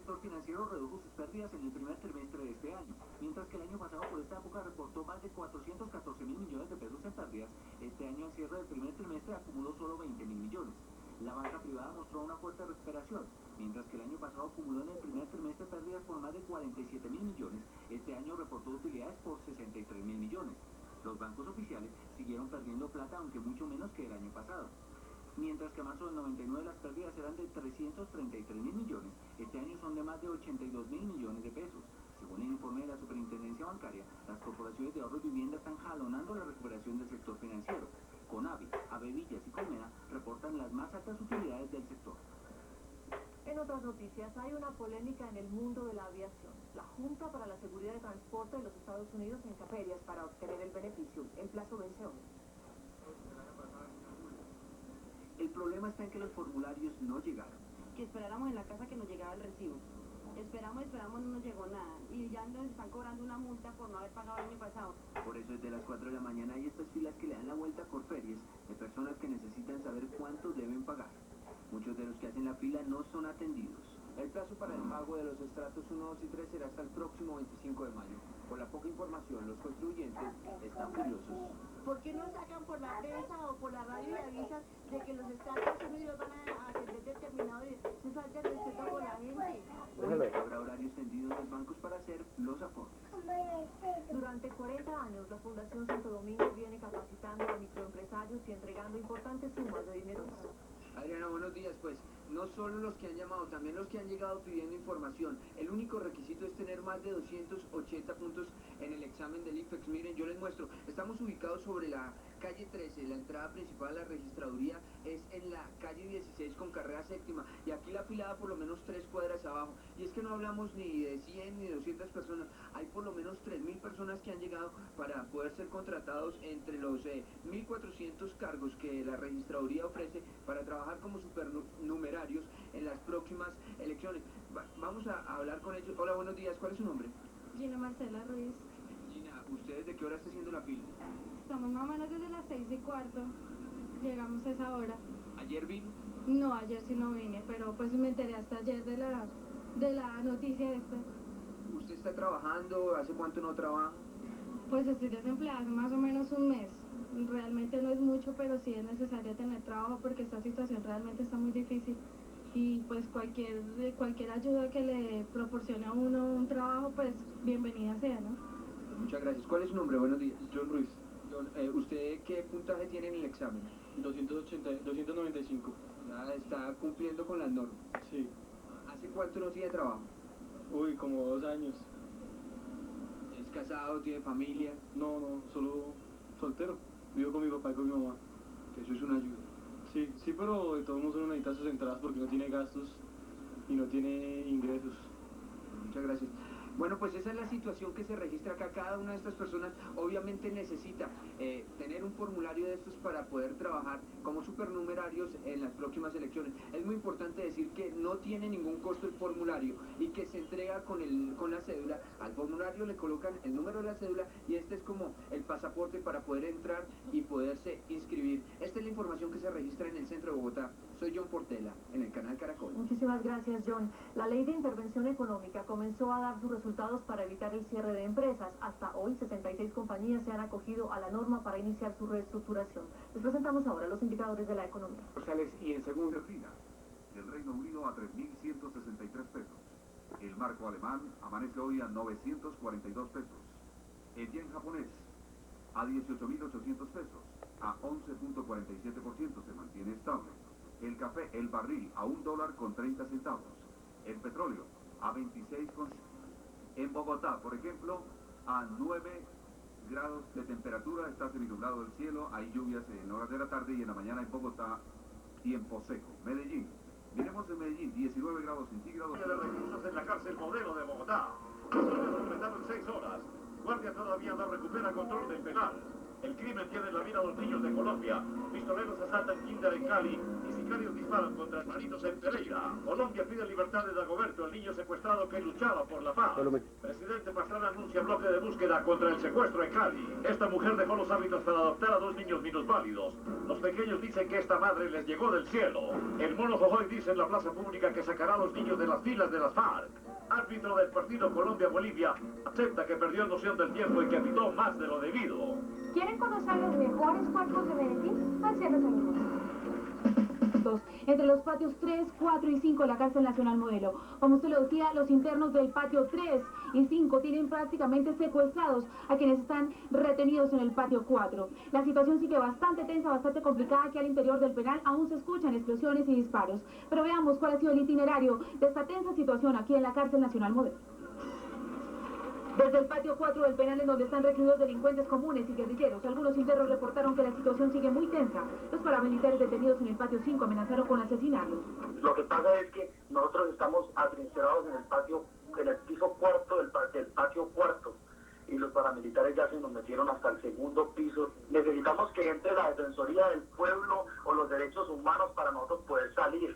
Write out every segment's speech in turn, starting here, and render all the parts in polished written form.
sector financiero redujo sus pérdidas en el primer trimestre de este año. Mientras que el año pasado por esta época reportó más de 414.000 millones de pesos en pérdidas, este año al cierre del primer trimestre acumuló solo 20.000 millones. La banca privada mostró una fuerte recuperación, mientras que el año pasado acumuló en el primer trimestre pérdidas por más de 47.000 millones, este año reportó utilidades por 63.000 millones. Los bancos oficiales siguieron perdiendo plata, aunque mucho menos que el año pasado. Mientras que a marzo del 99 las pérdidas eran de 333.000 millones, este año son de más de 82.000 millones de pesos. Según el informe de la Superintendencia Bancaria, las corporaciones de ahorro y vivienda están jalonando la recuperación del sector financiero. Conavi, Avevillas y Colmena reportan las más altas utilidades del sector. En otras noticias, hay una polémica en el mundo de la aviación. La Junta para la Seguridad de Transporte de los Estados Unidos encarga ferias para obtener el beneficio. El plazo vence hoy. El problema está en que los formularios no llegaron. Que esperáramos en la casa que nos llegara el recibo. Esperamos, no nos llegó nada. Y ya nos están cobrando una multa por no haber pagado el año pasado. Por eso desde las 4 de la mañana hay estas filas que le dan la vuelta a Corferias de personas que necesitan saber cuánto deben pagar. Muchos de los que hacen la fila no son atendidos. El plazo para el pago de los estratos 1, 2 y 3 será hasta el próximo 25 de mayo. Por la poca información, los contribuyentes están furiosos. ¿Por qué no sacan por la prensa o por la radio y avisan de que los Estados Unidos van a atender determinado y se falta el respeto por la gente? Hoy habrá horarios tendidos en los bancos para hacer los aportes. Durante 40 años, la Fundación Santo Domingo viene capacitando a microempresarios y entregando importantes sumas de dinero. Adriana, buenos días. Pues no solo los que han llamado, también los que han llegado pidiendo información. El único requisito es tener más de 280 puntos en el examen del IFEX. Miren, yo les muestro. Estamos ubicados sobre la calle 13. La entrada principal a la registraduría es en la calle 16 con carrera séptima. Y aquí la filada por lo menos 3 cuadras abajo. Y es que no hablamos ni de 100 ni de 200 personas. Hay por lo menos 3.000 personas que han llegado para poder ser contratados entre los 1.400 cargos que la registraduría ofrece para trabajar como supernumerarios en las próximas elecciones. Vamos a hablar con ellos. Hola, buenos días. ¿Cuál es su nombre? Gina Marcela Ruiz. Gina, ¿usted desde qué hora está haciendo la fila? Estamos más o menos desde las 6:15. Llegamos a esa hora. ¿Ayer vino? No, ayer sí no vine, pero pues me enteré hasta ayer de la noticia esta. ¿Usted está trabajando? ¿Hace cuánto no trabaja? Pues estoy desempleada hace más o menos un mes. Realmente no es mucho, pero sí es necesario tener trabajo porque esta situación realmente está muy difícil. Y pues cualquier ayuda que le proporcione a uno un trabajo, pues bienvenida sea, ¿no? Muchas gracias. ¿Cuál es su nombre? Buenos días. John Ruiz, ¿Usted qué puntaje tiene en el examen? 295. Nada, está cumpliendo con las normas. Sí. ¿Hace cuánto no tiene trabajo? Uy, como 2 años. ¿Es casado? ¿Tiene familia? No, solo soltero. Vivo con mi papá y con mi mamá. Que eso es una ayuda. Sí, pero de todos modos uno necesita sus entradas porque no tiene gastos y no tiene ingresos. Muchas gracias. Bueno, pues esa es la situación que se registra acá. Cada una de estas personas obviamente necesita tener un formulario de estos para poder trabajar como supernumerarios en las próximas elecciones. Es muy importante decir que no tiene ningún costo el formulario y que se entrega con la cédula. Al formulario le colocan el número de la cédula y este es como el pasaporte para poder entrar y poderse inscribir. Esta es la información que se registra en el centro de Bogotá. Soy John Portela, en el canal Caracol. Muchísimas gracias, John. La ley de intervención económica comenzó a dar sus resultados para evitar el cierre de empresas. Hasta hoy, 66 compañías se han acogido a la norma para iniciar su reestructuración. Les presentamos ahora los indicadores de la economía. Y en segunda fila, el Reino Unido a 3.163 pesos. El marco alemán amanece hoy a 942 pesos. El yen japonés a 18.800 pesos, a 11.47% se mantiene estable. El café, el barril, a $1.30. El petróleo, a 26. En Bogotá, por ejemplo, a 9 grados de temperatura, está seminublado el cielo, hay lluvias en horas de la tarde y en la mañana en Bogotá, tiempo seco. Medellín, miremos en Medellín, 19 grados centígrados. De reclusos en la cárcel Modelo de Bogotá. Solo completaron 6 horas. Guardia todavía no recupera control del penal. El crimen tiene en la vida a los niños de Colombia. Pistoleros asaltan kinder en Cali y sicarios disparan contra hermanitos en Pereira. Colombia pide libertad de Dagoberto, el niño secuestrado que luchaba por la paz. Presidente Pastrana anuncia bloque de búsqueda contra el secuestro en Cali. Esta mujer dejó los hábitos para adoptar a 2 niños minusválidos. Los pequeños dicen que esta madre les llegó del cielo. El mono Jojoy dice en la plaza pública que sacará a los niños de las filas de las FARC. Árbitro del partido Colombia-Bolivia acepta que perdió noción del tiempo y que pitó más de lo debido. ¿Quieren conocer los mejores cuerpos de Medellín? Así los amigos. Entre los patios 3, 4 y 5 de la cárcel nacional Modelo. Como usted lo decía, los internos del patio 3 y 5 tienen prácticamente secuestrados a quienes están retenidos en el patio 4. La situación sigue bastante tensa, bastante complicada, que al interior del penal aún se escuchan explosiones y disparos. Pero veamos cuál ha sido el itinerario de esta tensa situación aquí en la cárcel nacional Modelo. Desde el patio 4 del penal, en donde están recluidos delincuentes comunes y guerrilleros, algunos internos reportaron que la situación sigue muy tensa. Los paramilitares detenidos en el patio 5 amenazaron con asesinarlos. Lo que pasa es que nosotros estamos atrincherados en el piso cuarto del patio cuarto, y los paramilitares ya se nos metieron hasta el segundo piso. Necesitamos que entre la Defensoría del Pueblo o los derechos humanos para nosotros poder salir.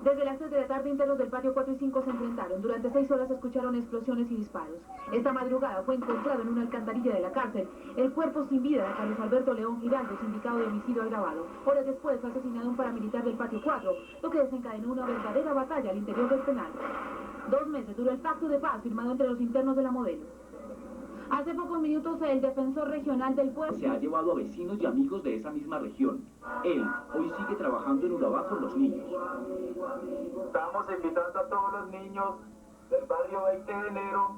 Desde las 3 de la tarde, internos del patio 4 y 5 se enfrentaron. Durante 6 horas se escucharon explosiones y disparos. Esta madrugada fue encontrado en una alcantarilla de la cárcel el cuerpo sin vida de Carlos Alberto León Giraldo, sindicado de homicidio agravado. Horas después fue asesinado un paramilitar del patio 4, lo que desencadenó una verdadera batalla al interior del penal. 2 meses duró el pacto de paz firmado entre los internos de la Modelo. Hace pocos minutos, el defensor regional del pueblo se ha llevado a vecinos y amigos de esa misma región. Él hoy sigue trabajando en Urabá con los niños. Estamos invitando a todos los niños del barrio 20 de enero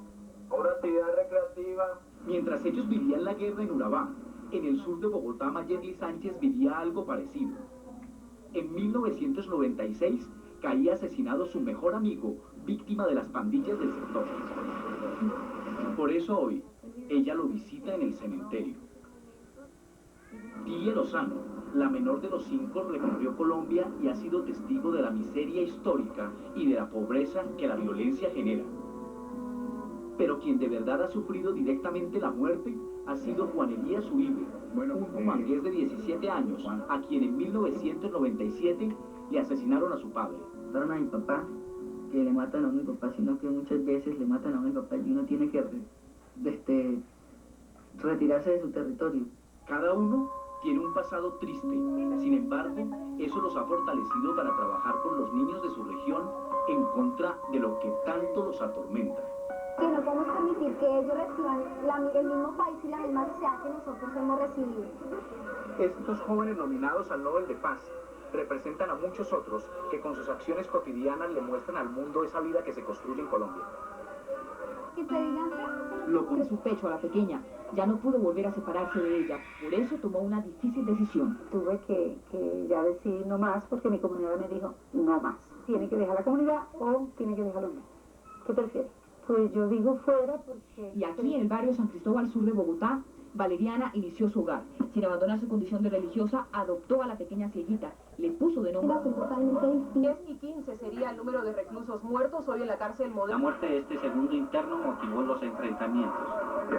a una actividad recreativa. Mientras ellos vivían la guerra en Urabá, en el sur de Bogotá, Mayerly Sánchez vivía algo parecido. En 1996 caía asesinado su mejor amigo, víctima de las pandillas del sector. Por eso hoy, ella lo visita en el cementerio. Tilia Lozano, la menor de los 5, recorrió Colombia y ha sido testigo de la miseria histórica y de la pobreza que la violencia genera. Pero quien de verdad ha sufrido directamente la muerte ha sido Juan Elías Uribe, un humangués de 17 años, a quien en 1997 le asesinaron a su padre. Mataron a mi papá, que le matan a mi papá, sino que muchas veces le matan a mi papá y uno tiene que retirarse de su territorio. Cada uno tiene un pasado triste, sin embargo, eso los ha fortalecido para trabajar por los niños de su región en contra de lo que tanto los atormenta. Que no podemos permitir que ellos reciban el mismo país y la misma sociedad que nosotros hemos recibido. Estos jóvenes nominados al Nobel de Paz representan a muchos otros que con sus acciones cotidianas le muestran al mundo esa vida que se construye en Colombia. Que te digan de su pecho a la pequeña, ya no pudo volver a separarse de ella, por eso tomó una difícil decisión. Tuve que ya decir no más, porque mi comunidad me dijo no más. Tiene que dejar la comunidad o tiene que dejarlo no. ¿Qué prefieres? Pues yo digo fuera porque... Y aquí en el barrio San Cristóbal, sur de Bogotá, Valeriana inició su hogar. Sin abandonar su condición de religiosa, adoptó a la pequeña cieguita. Le puso de nombre... 10 y 15 sería el número de reclusos muertos hoy en la cárcel Modelo. La muerte de este segundo interno motivó los enfrentamientos.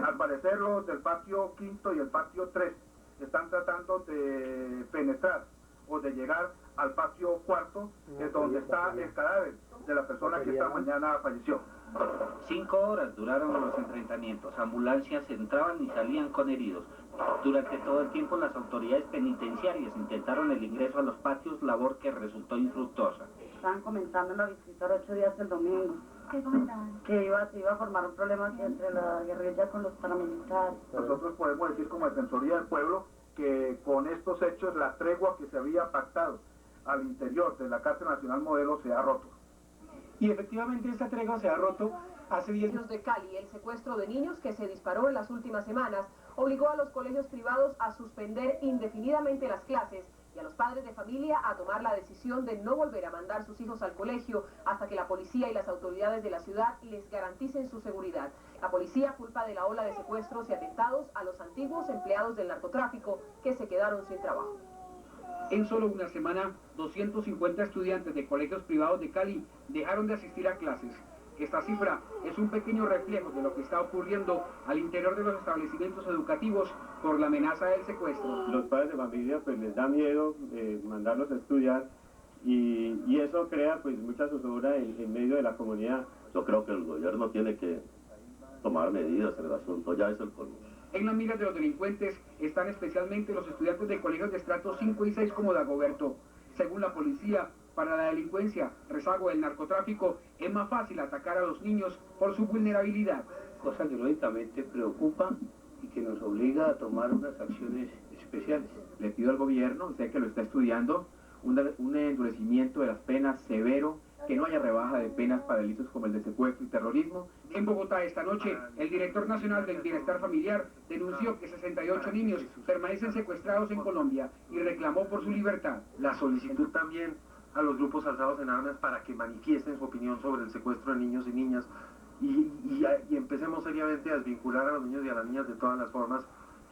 Al parecer los del patio 5 y el patio 3 están tratando de penetrar o de llegar al patio 4, donde está el cadáver de la persona que esta mañana falleció. 5 horas duraron los enfrentamientos. Ambulancias entraban y salían con heridos. Durante todo el tiempo las autoridades penitenciarias intentaron el ingreso a los patios, labor que resultó infructuosa. Estaban comentando en la visita 8 días del domingo. ¿Qué comentaban? Que se iba a formar un problema entre la guerrilla con los paramilitares. Nosotros podemos decir como Defensoría del Pueblo que con estos hechos la tregua que se había pactado al interior de la cárcel nacional Modelo se ha roto. Y efectivamente esta tregua se ha roto hace 10 Los de Cali, el secuestro de niños que se disparó en las últimas semanas, obligó a los colegios privados a suspender indefinidamente las clases y a los padres de familia a tomar la decisión de no volver a mandar sus hijos al colegio hasta que la policía y las autoridades de la ciudad les garanticen su seguridad. La policía culpa de la ola de secuestros y atentados a los antiguos empleados del narcotráfico que se quedaron sin trabajo. En solo una semana, 250 estudiantes de colegios privados de Cali dejaron de asistir a clases. Esta cifra es un pequeño reflejo de lo que está ocurriendo al interior de los establecimientos educativos por la amenaza del secuestro. Los padres de familia pues les da miedo mandarlos a estudiar y eso crea pues mucha zozobra en medio de la comunidad. Yo creo que el gobierno tiene que tomar medidas en el asunto, ya es el colmo. En la mira de los delincuentes están especialmente los estudiantes de colegios de estrato 5 y 6 como Dagoberto. Según la policía, para la delincuencia, rezago del narcotráfico, es más fácil atacar a los niños por su vulnerabilidad. Cosa que lógicamente preocupa y que nos obliga a tomar unas acciones especiales. Le pido al gobierno, usted que lo está estudiando, un endurecimiento de las penas severo, que no haya rebaja de penas para delitos como el de secuestro y terrorismo. En Bogotá esta noche, el director nacional del Bienestar Familiar denunció que 68 niños permanecen secuestrados en Colombia y reclamó por su libertad. La solicitud también a los grupos alzados en armas para que manifiesten su opinión sobre el secuestro de niños y niñas y empecemos seriamente a desvincular a los niños y a las niñas de todas las formas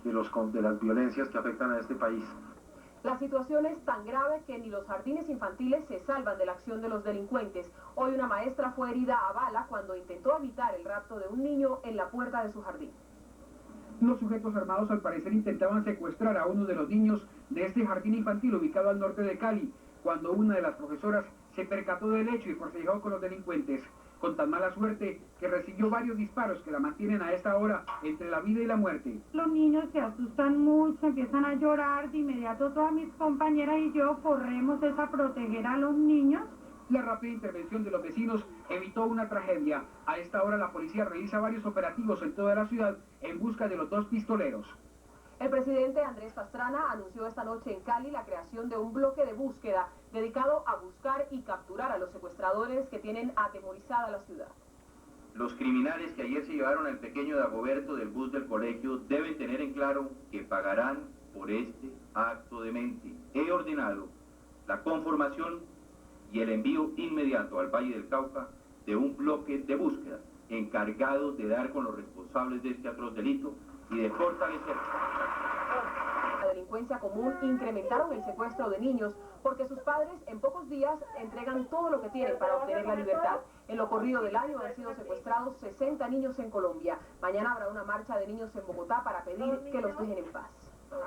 de las violencias que afectan a este país. La situación es tan grave que ni los jardines infantiles se salvan de la acción de los delincuentes. Hoy una maestra fue herida a bala cuando intentó evitar el rapto de un niño en la puerta de su jardín. Los sujetos armados al parecer intentaban secuestrar a uno de los niños de este jardín infantil ubicado al norte de Cali, cuando una de las profesoras se percató del hecho y forcejeó con los delincuentes, con tan mala suerte que recibió varios disparos que la mantienen a esta hora entre la vida y la muerte. Los niños se asustan mucho, empiezan a llorar, de inmediato todas mis compañeras y yo corremos a proteger a los niños. La rápida intervención de los vecinos evitó una tragedia. A esta hora la policía realiza varios operativos en toda la ciudad en busca de los dos pistoleros. El presidente Andrés Pastrana anunció esta noche en Cali la creación de un bloque de búsqueda dedicado a buscar y capturar a los secuestradores que tienen atemorizada la ciudad. Los criminales que ayer se llevaron al pequeño Dagoberto del bus del colegio deben tener en claro que pagarán por este acto demente. He ordenado la conformación y el envío inmediato al Valle del Cauca de un bloque de búsqueda encargado de dar con los responsables de este atroz delito y de fortalecer. La delincuencia común incrementaron el secuestro de niños porque sus padres en pocos días entregan todo lo que tienen para obtener la libertad. En lo corrido del año han sido secuestrados 60 niños en Colombia. Mañana habrá una marcha de niños en Bogotá para pedir que los dejen en paz.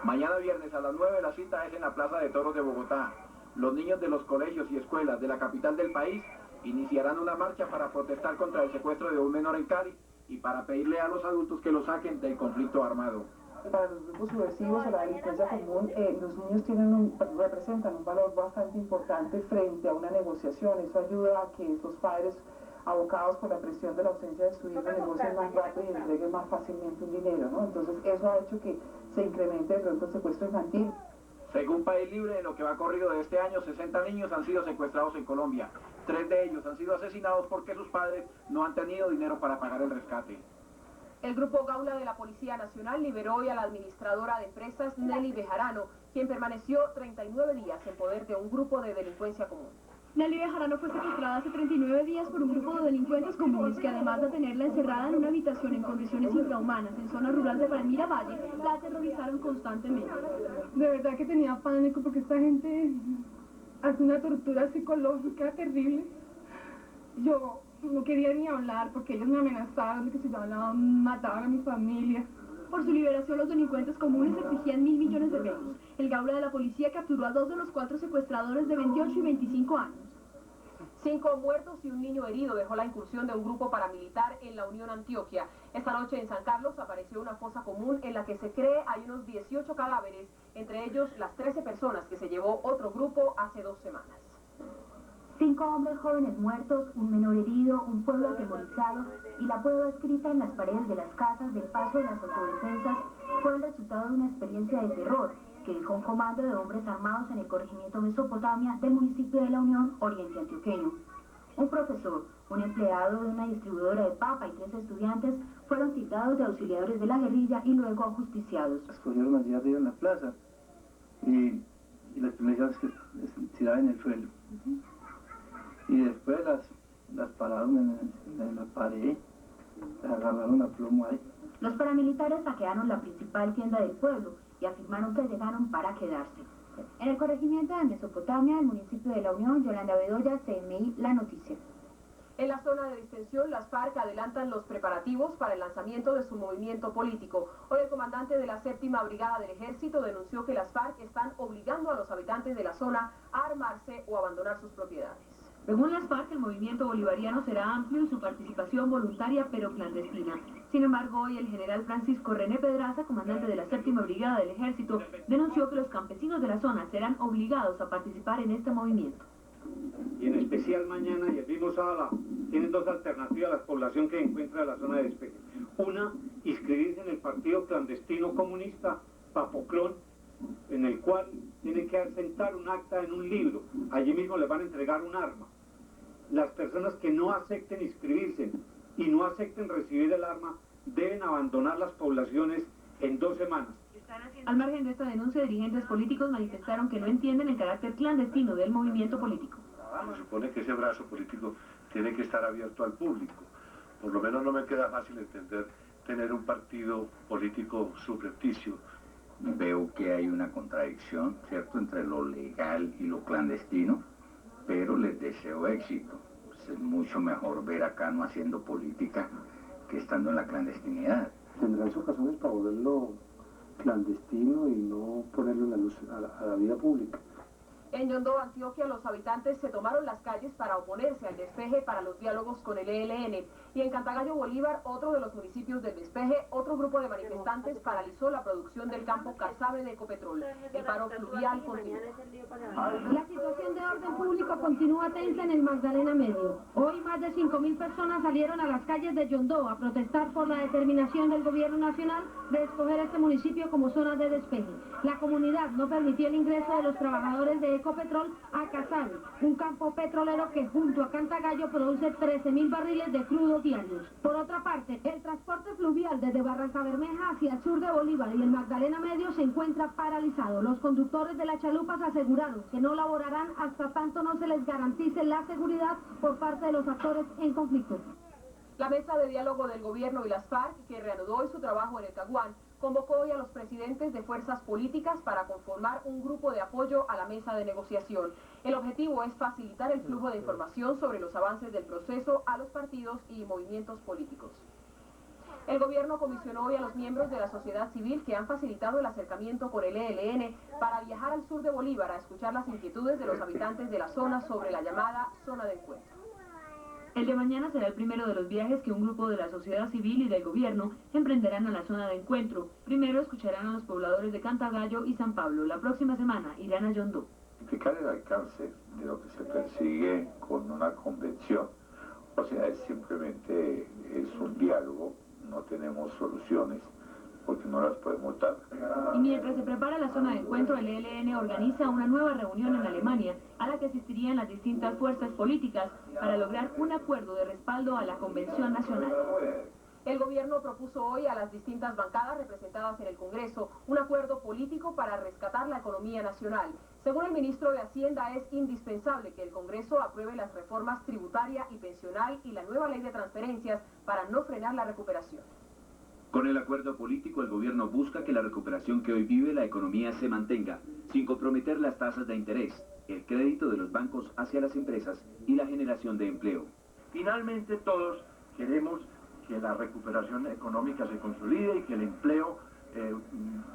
Mañana viernes a las 9 la cita es en la Plaza de Toros de Bogotá. Los niños de los colegios y escuelas de la capital del país iniciarán una marcha para protestar contra el secuestro de un menor en Cali y para pedirle a los adultos que lo saquen del conflicto armado. Para los grupos subversivos o la delincuencia común, los niños representan un valor bastante importante frente a una negociación. Eso ayuda a que estos padres, abocados por la presión de la ausencia de su hijo, negocien más rápido y entreguen más fácilmente un dinero, ¿no? Entonces eso ha hecho que se incremente de pronto el secuestro infantil. Según País Libre, en lo que va corrido de este año, 60 niños han sido secuestrados en Colombia. 3 de ellos han sido asesinados porque sus padres no han tenido dinero para pagar el rescate. El Grupo Gaula de la Policía Nacional liberó hoy a la administradora de empresas Nelly Bejarano, quien permaneció 39 días en poder de un grupo de delincuencia común. Nelly Bejarano fue secuestrada hace 39 días por un grupo de delincuentes comunes que, además de tenerla encerrada en una habitación en condiciones infrahumanas en zona rural de Palmira Valle, la aterrorizaron constantemente. De verdad que tenía pánico porque esta gente hace una tortura psicológica terrible. Yo no quería ni hablar porque ellos me amenazaban de que si yo hablaba mataban a mi familia. Por su liberación, los delincuentes comunes exigían 1.000 millones de pesos. El Gaula de la policía capturó a 2 de los 4 secuestradores de 28 y 25 años. 5 muertos y un niño herido dejó la incursión de un grupo paramilitar en la Unión Antioquia. Esta noche en San Carlos apareció una fosa común en la que se cree hay unos 18 cadáveres, entre ellos las 13 personas que se llevó otro grupo hace 2 semanas. 5 hombres jóvenes muertos, un menor herido, un pueblo atemorizado y la prueba escrita en las paredes de las casas del paso de las autodefensas fue el resultado de una experiencia de terror que dejó un comando de hombres armados en el corregimiento Mesopotamia del municipio de La Unión, Oriente Antioqueño. Un profesor, un empleado de una distribuidora de papa y 3 estudiantes fueron tildados de auxiliadores de la guerrilla y luego ajusticiados. Escogieron allí arriba en la plaza y las primeras que se tiraban en el suelo. Y después las pararon en la pared, las agarraron a plomo ahí. Los paramilitares saquearon la principal tienda del pueblo y afirmaron que llegaron para quedarse. En el corregimiento de Mesopotamia, el municipio de La Unión, Yolanda Bedoya, CMI, La Noticia. En la zona de distensión, las FARC adelantan los preparativos para el lanzamiento de su movimiento político. Hoy el comandante de la 7ª Brigada del Ejército denunció que las FARC están obligando a los habitantes de la zona a armarse o abandonar sus propiedades. Según las FARC, el movimiento bolivariano será amplio y su participación voluntaria pero clandestina. Sin embargo, hoy el general Francisco René Pedraza, comandante de la 7ª Brigada del Ejército, denunció que los campesinos de la zona serán obligados a participar en este movimiento. Y en especial mañana y el mismo sábado tienen dos alternativas a la población que encuentra en la zona de despeje. Una, inscribirse en el partido clandestino comunista Papoclón, en el cual tienen que asentar un acta en un libro. Allí mismo les van a entregar un arma. Las personas que no acepten inscribirse y no acepten recibir el arma deben abandonar las poblaciones en 2 semanas. Al margen de esta denuncia, dirigentes políticos manifestaron que no entienden el carácter clandestino del movimiento político. Se supone que ese brazo político tiene que estar abierto al público. Por lo menos no me queda fácil entender tener un partido político subrepticio. Veo que hay una contradicción, ¿cierto?, entre lo legal y lo clandestino, pero les deseo éxito. Pues es mucho mejor ver acá no haciendo política que estando en la clandestinidad. Tendrán sus razones para volverlo clandestino y no ponerlo en la luz a la vida pública. En Yondó, Antioquia, los habitantes se tomaron las calles para oponerse al despeje para los diálogos con el ELN. Y en Cantagallo, Bolívar, otro de los municipios del despeje, otro grupo de manifestantes paralizó la producción del campo Casabe de Ecopetrol. El paro fluvial continúa. La situación de orden público continúa tensa en el Magdalena Medio. Hoy más de 5.000 personas salieron a las calles de Yondó a protestar por la determinación del gobierno nacional de escoger este municipio como zona de despeje. La comunidad no permitió el ingreso de los trabajadores de Ecopetrol a Casabe, un campo petrolero que junto a Cantagallo produce 13.000 barriles de crudo diarios. Por otra parte, el transporte fluvial desde Barranca Bermeja hacia el sur de Bolívar y el Magdalena Medio se encuentra paralizado. Los conductores de las chalupas aseguraron que no laborarán hasta tanto no se les garantice la seguridad por parte de los actores en conflicto. La mesa de diálogo del gobierno y las FARC, que reanudó hoy su trabajo en el Caguán, convocó hoy a los presidentes de fuerzas políticas para conformar un grupo de apoyo a la mesa de negociación. El objetivo es facilitar el flujo de información sobre los avances del proceso a los partidos y movimientos políticos. El gobierno comisionó hoy a los miembros de la sociedad civil que han facilitado el acercamiento con el ELN para viajar al sur de Bolívar a escuchar las inquietudes de los habitantes de la zona sobre la llamada zona de encuentro. El de mañana será el primero de los viajes que un grupo de la sociedad civil y del gobierno emprenderán a la zona de encuentro. Primero escucharán a los pobladores de Cantagallo y San Pablo. La próxima semana irán a Yondó. Explicar el alcance de lo que se persigue con una convención, o sea, simplemente es un diálogo, no tenemos soluciones porque no las podemos dar. Y mientras se prepara la zona de encuentro, el ELN organiza una nueva reunión en Alemania a la que asistirían las distintas fuerzas políticas para lograr un acuerdo de respaldo a la Convención Nacional. El gobierno propuso hoy a las distintas bancadas representadas en el Congreso un acuerdo político para rescatar la economía nacional. Según el ministro de Hacienda, es indispensable que el Congreso apruebe las reformas tributaria y pensional y la nueva ley de transferencias para no frenar la recuperación. Con el acuerdo político, el gobierno busca que la recuperación que hoy vive la economía se mantenga, sin comprometer las tasas de interés, el crédito de los bancos hacia las empresas y la generación de empleo. Finalmente, todos queremos que la recuperación económica se consolide y que el empleo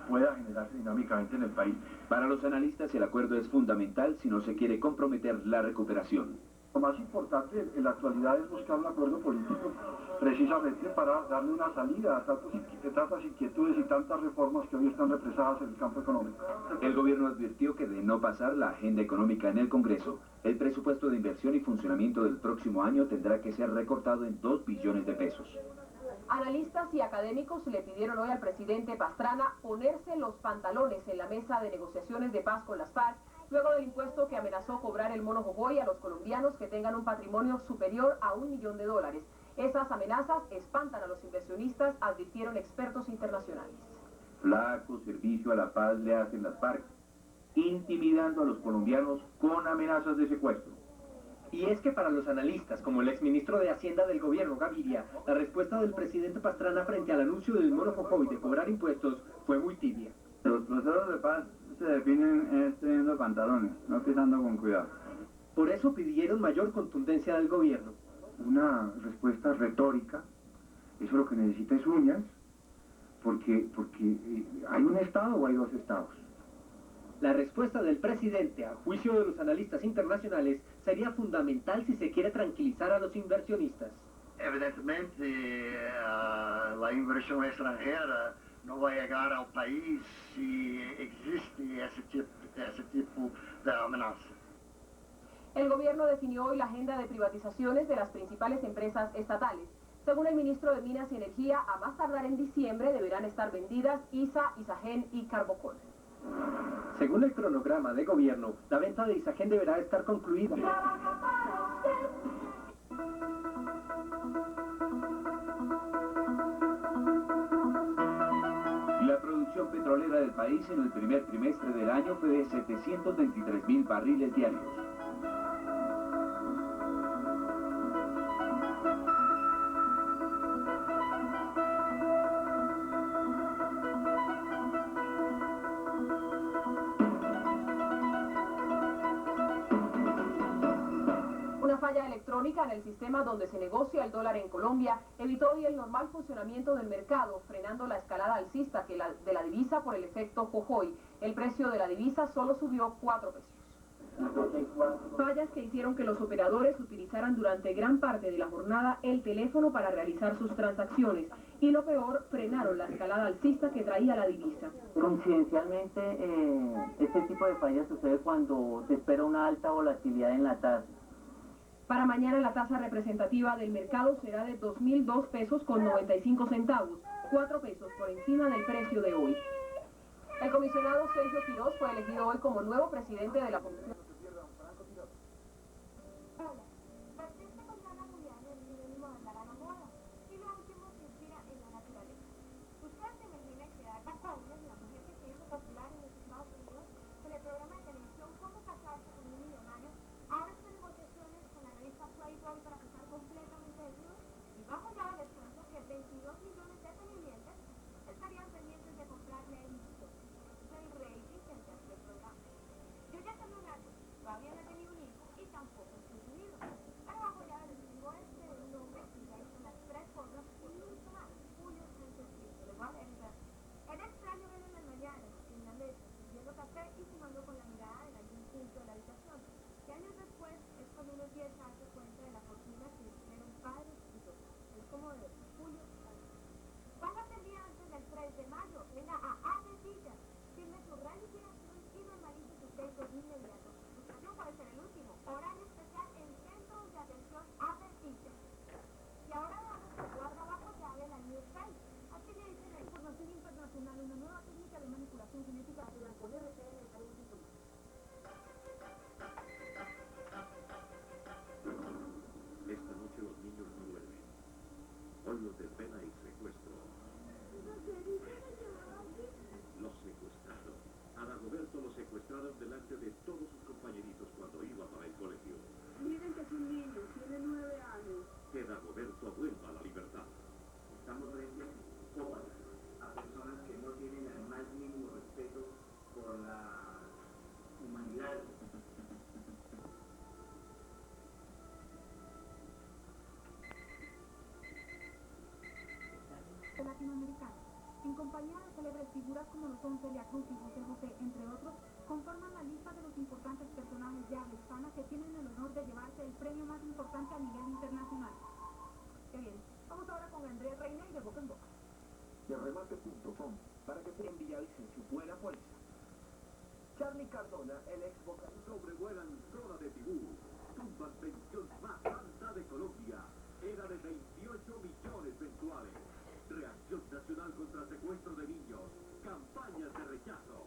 pueda generarse dinámicamente en el país. Para los analistas, el acuerdo es fundamental si no se quiere comprometer la recuperación. Lo más importante en la actualidad es buscar un acuerdo político precisamente para darle una salida a tantas inquietudes y tantas reformas que hoy están represadas en el campo económico. El gobierno advirtió que de no pasar la agenda económica en el Congreso, el presupuesto de inversión y funcionamiento del próximo año tendrá que ser recortado en 2 billones de pesos. Analistas y académicos le pidieron hoy al presidente Pastrana ponerse los pantalones en la mesa de negociaciones de paz con las FARC, luego del impuesto que amenazó cobrar el mono jojoy a los colombianos que tengan un patrimonio superior a $1 millón. Esas amenazas espantan a los inversionistas, advirtieron expertos internacionales. Flaco servicio a la paz le hacen las FARC, intimidando a los colombianos con amenazas de secuestro. Y es que para los analistas, como el exministro de Hacienda del gobierno, Gaviria, la respuesta del presidente Pastrana frente al anuncio del mono jojoy de cobrar impuestos fue muy tibia. Los procesos de paz se definen teniendo pantalones, no pisando con cuidado. Por eso pidieron mayor contundencia del gobierno. una respuesta retórica. Eso lo que necesita es uñas, porque ¿hay un Estado o hay dos Estados? La respuesta del presidente, a juicio de los analistas internacionales, sería fundamental si se quiere tranquilizar a los inversionistas. Evidentemente, la inversión extranjera no va a llegar al país si existe ese tipo de amenaza. El gobierno definió hoy la agenda de privatizaciones de las principales empresas estatales. Según el ministro de Minas y Energía, a más tardar en diciembre deberán estar vendidas ISA, Isagen y Carbocol. Según el cronograma de gobierno, la venta de Isagen deberá estar concluida. La producción petrolera del país en el primer trimestre del año fue de 723.000 barriles diarios. Una falla electrónica en el sistema donde se negocia el dólar en Colombia evitó hoy el normal funcionamiento del mercado, frenando la escalada alcista de la divisa por el efecto Jojoy. El precio de la divisa solo subió 4 pesos. Fallas que hicieron que los operadores utilizaran durante gran parte de la jornada el teléfono para realizar sus transacciones. Y lo peor, frenaron la escalada alcista que traía la divisa. Coincidencialmente, este tipo de fallas sucede cuando se espera una alta volatilidad en la tasa. Para mañana la tasa representativa del mercado será de 2.002 pesos con 95 centavos, 4 pesos por encima del precio de hoy. El comisionado Sergio Quiroz fue elegido hoy como nuevo presidente de la Comisión. para estar completamente desnudos y bajo ya les cuento que 22 millones de televidentes estarían pendientes de comprarle el mismo. Es el rating que entra este programa. Yo ya tengo un año, todavía no he tenido un hijo y tampoco estoy unido. Pero bajo ya les digo un nombre y ya hice las 3 formas y mucho más. Julio Sánchez Prieto. Les voy a leer. Era extraño verlo en las mañanas, en la mesa, sirviendo café y fumando con la mirada en algún punto de la habitación. Y años después es cuando uno empieza a darse cuenta de la fortuna que hicieron padres y hijos. Es como de Julio Sánchez. Póngase el día antes del 3 de mayo. Venga a Avesilla. Firme su gran liquidación y normalice su crédito inmediato. No puede ser el último. Horario especial en Centros de Atención Avesilla. Y ahora veamos que guarda bajo llave la New Site. Así le dicen la información internacional, una nueva técnica de manipulación genética para poder retener el información. Esta noche los niños no duermen. Hoyos de pena y secuestro. Los secuestraron. A Dagoberto lo secuestraron delante de todos sus compañeritos cuando iba para el colegio. Miren que es un niño, tiene 9 años. Que Dagoberto vuelva a la libertad. Estamos frente a personas que no tienen el más mínimo respeto por la humanidad. Latinoamericana, en compañía de célebres figuras como lo son Celia Cruz y José José, entre otros, conforman la lista de los importantes personajes de habla hispana que tienen el honor de llevarse el premio más importante a nivel internacional. Qué bien. Vamos ahora con Andrés Reina y de boca en boca. De remate.com, para que te Villavicencio, buena fuerza. Charlie Cardona, el ex vocal. Sobrevuelan zona de Tibú. Tumban pensión más alta de Colombia. Era de 28 millones mensuales. Reacción nacional contra secuestro de niños. Campañas de rechazo.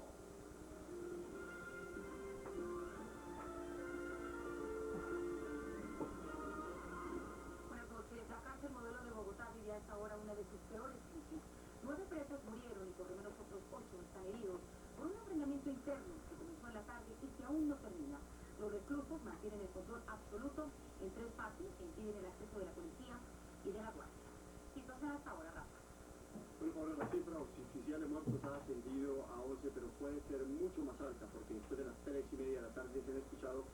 Bueno, pues la cárcel modelo de Bogotá vive a esta hora una de sus peores crisis. 9 presos murieron y por lo menos otros 8 están heridos por un enfrentamiento interno que comenzó en la tarde y que aún no termina. Los reclusos mantienen el control absoluto en 3 patios que impiden el acceso de la policía y de la guardia. Situación hasta ahora, Rafa. Bueno, ahora la cifra oficial de muertos ha ascendido a 11, pero puede ser mucho más alta, porque después de las 3:30 de la tarde se han escuchado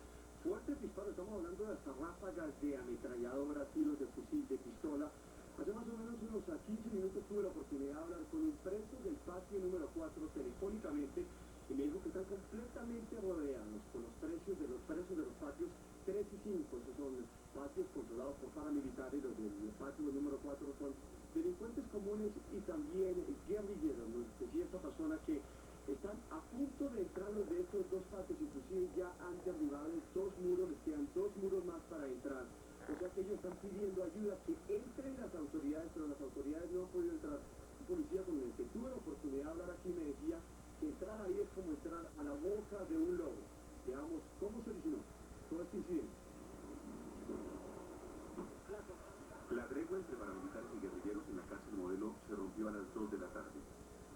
Fuertes disparos, estamos hablando de hasta ráfagas de ametralladoras, tiros de fusil, de pistola. Hace más o menos unos 15 minutos tuve la oportunidad de hablar con un preso del patio número 4 telefónicamente y me dijo que están completamente rodeados con los presos de los patios 3 y 5. Esos son patios controlados por paramilitares. Los del patio número 4 son delincuentes comunes y también guerrilleros. Nos decía esta persona que están a punto de entrar los de estos dos patios, inclusive ya han derribado 2 muros, les quedan 2 muros más para entrar. O sea que ellos están pidiendo ayuda, que entren las autoridades, pero las autoridades no han podido entrar. Un policía con el que tuve la oportunidad de hablar aquí me decía que entrar ahí es como entrar a la boca de un lobo. Veamos cómo se originó todo este incidente. La tregua entre paramilitares y guerrilleros en la cárcel Modelo se rompió a las 2 de la tarde.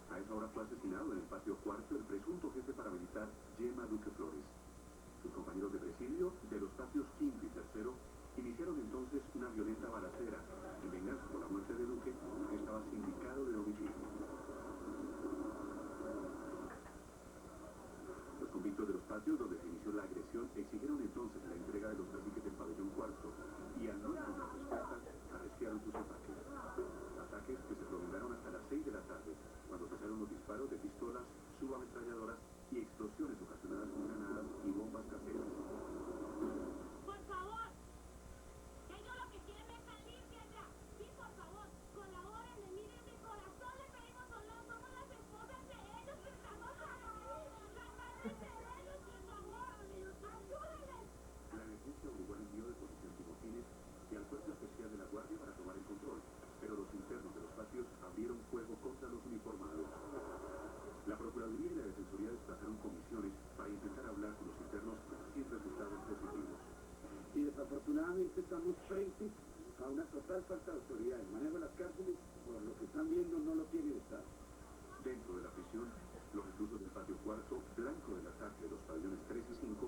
A esa hora fue asesinado en el patio 4 el presunto jefe paramilitar Yema Duque Flores. Sus compañeros de presidio de los patios 5 y 3 iniciaron entonces una violenta balacera en venganza por la muerte de Duque, que estaba sindicado de homicidio. Los convictos de los patios donde se inició la agresión exigieron entonces la entrega de los caciques del pabellón 4 y al no encontrar respuesta arrestaron sus ataques. Ataques que se prolongaron hasta las 6 de la tarde, cuando cesaron los disparos de pistolas, subametralladoras y explosiones ocasionadas con granadas y bombas caseras. Por favor, ellos lo que quieren es salir de allá. Sí, por favor, colabórenme, miren de corazón, les pedimos solo, somos las esposas de ellos que estamos aquí, las madres de ellos, por favor, ayúdenles. La emergencia obligó al envío de policías timotines y al cuerpo especial de la Guardia para tomar el control, pero los internos de los patios abrieron fuego contra los uniformados. La Procuraduría y la Defensoría desplazaron comisiones para intentar hablar con los internos sin resultados positivos. Y desafortunadamente estamos frente a una total falta de autoridad. El manejo de las cárceles, por lo que están viendo, no lo tiene el Estado. Dentro de la prisión, los reclusos del patio 4, blanco del ataque de los pabellones 3 y 5,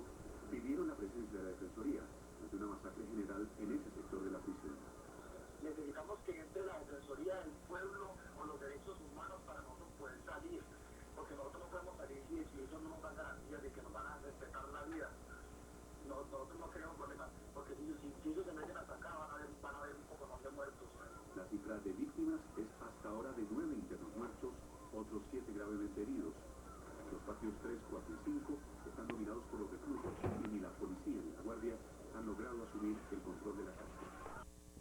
pidieron la presencia de la Defensoría ante una masacre general en ese sector de la prisión. Necesitamos que entre la Defensoría del Pueblo o los derechos humanos para nosotros poder salir, porque nosotros no podemos salir si ellos no nos dan garantías de que nos van a respetar la vida. Nosotros no queremos problemas, porque si ellos se meten hasta acá van a ver un poco más de muertos. La cifra de víctimas es hasta ahora de 9 internos muertos, otros 7 gravemente heridos. Los patios 3, 4